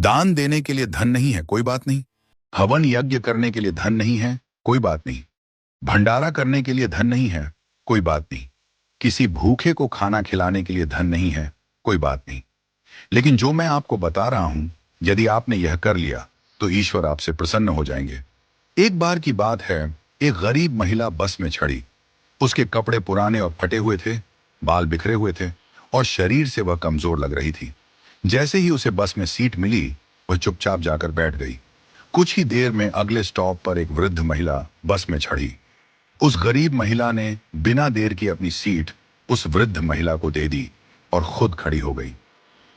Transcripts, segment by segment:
दान देने के लिए धन नहीं है, कोई बात नहीं। हवन यज्ञ करने के लिए धन नहीं है, कोई बात नहीं। भंडारा करने के लिए धन नहीं है, कोई बात नहीं। किसी भूखे को खाना खिलाने के लिए धन नहीं है, कोई बात नहीं। लेकिन जो मैं आपको बता रहा हूं, यदि आपने यह कर लिया तो ईश्वर आपसे प्रसन्न हो जाएंगे। एक बार की बात है, एक गरीब महिला बस में चढ़ी। उसके कपड़े पुराने और फटे हुए थे, बाल बिखरे हुए थे और शरीर से वह कमजोर लग रही थी। जैसे ही उसे बस में सीट मिली, वह चुपचाप जाकर बैठ गई। कुछ ही देर में अगले स्टॉप पर एक वृद्ध महिला बस में चढ़ी। उस गरीब महिला ने बिना देर की अपनी सीट उस वृद्ध महिला को दे दी और खुद खड़ी हो गई।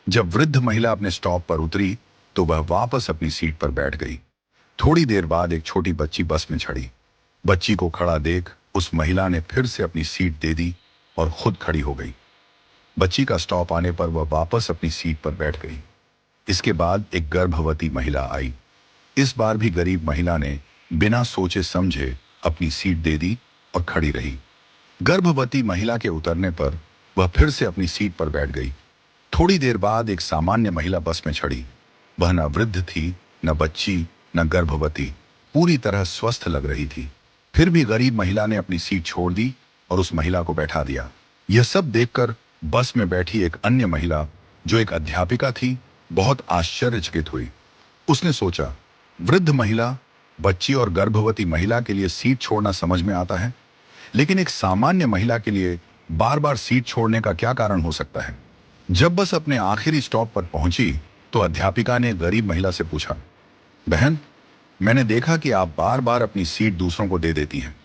जब वृद्ध महिला अपने स्टॉप पर उतरी तो वह वापस अपनी सीट पर बैठ गई। थोड़ी देर बाद एक छोटी बच्ची बस में चढ़ी। बच्ची को खड़ा देख उस महिला ने फिर से अपनी सीट दे दी और खुद खड़ी हो गई। बच्ची का स्टॉप आने पर वह वापस अपनी सीट पर बैठ गई। इसके बाद एक गर्भवती महिला आई। इस बार भी गरीब महिला ने बिना सोचे समझे अपनी सीट दे दी और खड़ी रही। गर्भवती महिला के उतरने पर वह फिर से अपनी सीट पर बैठ गई। थोड़ी देर बाद एक सामान्य महिला बस में चढ़ी। वह न वृद्ध थी, न बच्ची, न गर्भवती, पूरी तरह स्वस्थ लग रही थी। फिर भी गरीब महिला ने अपनी सीट छोड़ दी और उस महिला को बैठा दिया। यह सब देखकर बस में बैठी एक अन्य महिला, जो एक अध्यापिका थी, बहुत आश्चर्यचकित हुई। उसने सोचा, वृद्ध महिला, बच्ची और गर्भवती महिला के लिए सीट छोड़ना समझ में आता है, लेकिन एक सामान्य महिला के लिए बार बार सीट छोड़ने का क्या कारण हो सकता है? जब बस अपने आखिरी स्टॉप पर पहुंची तो अध्यापिका ने गरीब महिला से पूछा, बहन, मैंने देखा कि आप बार बार अपनी सीट दूसरों को दे देती हैं।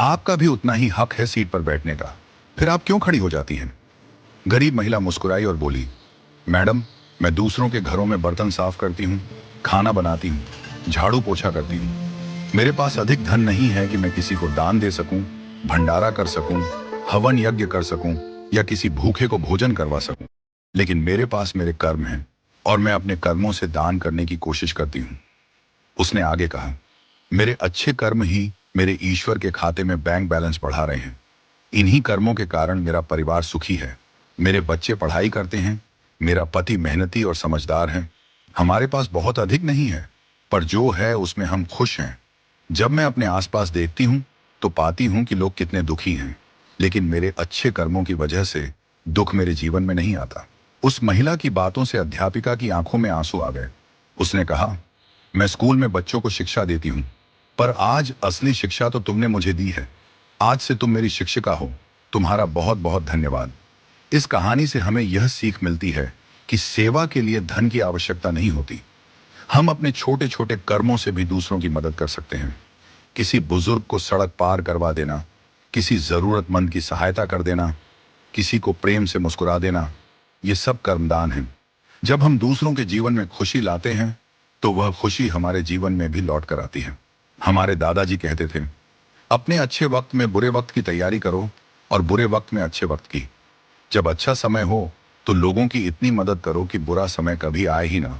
आपका भी उतना ही हक है सीट पर बैठने का, फिर आप क्यों खड़ी हो जाती हैं? गरीब महिला मुस्कुराई और बोली, मैडम, मैं दूसरों के घरों में बर्तन साफ करती हूँ, खाना बनाती हूँ, झाड़ू पोछा करती हूँ। मेरे पास अधिक धन नहीं है कि मैं किसी को दान दे सकूं, भंडारा कर सकूं, हवन यज्ञ कर सकूं या किसी भूखे को भोजन करवा सकूं। लेकिन मेरे पास मेरे कर्म हैं और मैं अपने कर्मों से दान करने की कोशिश करती हूं। उसने आगे कहा, मेरे अच्छे कर्म ही मेरे ईश्वर के खाते में बैंक बैलेंस बढ़ा रहे हैं। इन्हीं कर्मों के कारण मेरा परिवार सुखी है। मेरे बच्चे पढ़ाई करते हैं, मेरा पति मेहनती और समझदार है। हमारे पास बहुत अधिक नहीं है, पर जो है उसमें हम खुश हैं। जब मैं अपने आसपास देखती हूँ तो पाती हूँ कि लोग कितने दुखी हैं, लेकिन मेरे अच्छे कर्मों की वजह से दुख मेरे जीवन में नहीं आता। उस महिला की बातों से अध्यापिका की आंखों में आंसू आ गए। उसने कहा, मैं स्कूल में बच्चों को शिक्षा देती हूँ, पर आज असली शिक्षा तो तुमने मुझे दी है। आज से तुम मेरी शिक्षिका हो। तुम्हारा बहुत बहुत धन्यवाद। इस कहानी से हमें यह सीख मिलती है कि सेवा के लिए धन की आवश्यकता नहीं होती। हम अपने छोटे छोटे कर्मों से भी दूसरों की मदद कर सकते हैं। किसी बुजुर्ग को सड़क पार करवा देना, किसी जरूरतमंद की सहायता कर देना, किसी को प्रेम से मुस्कुरा देना, ये सब कर्मदान है। जब हम दूसरों के जीवन में खुशी लाते हैं तो वह खुशी हमारे जीवन में भी लौट कर आती है। हमारे दादाजी कहते थे, अपने अच्छे वक्त में बुरे वक्त की तैयारी करो और बुरे वक्त में अच्छे वक्त की। जब अच्छा समय हो तो लोगों की इतनी मदद करो कि बुरा समय कभी आए ही ना।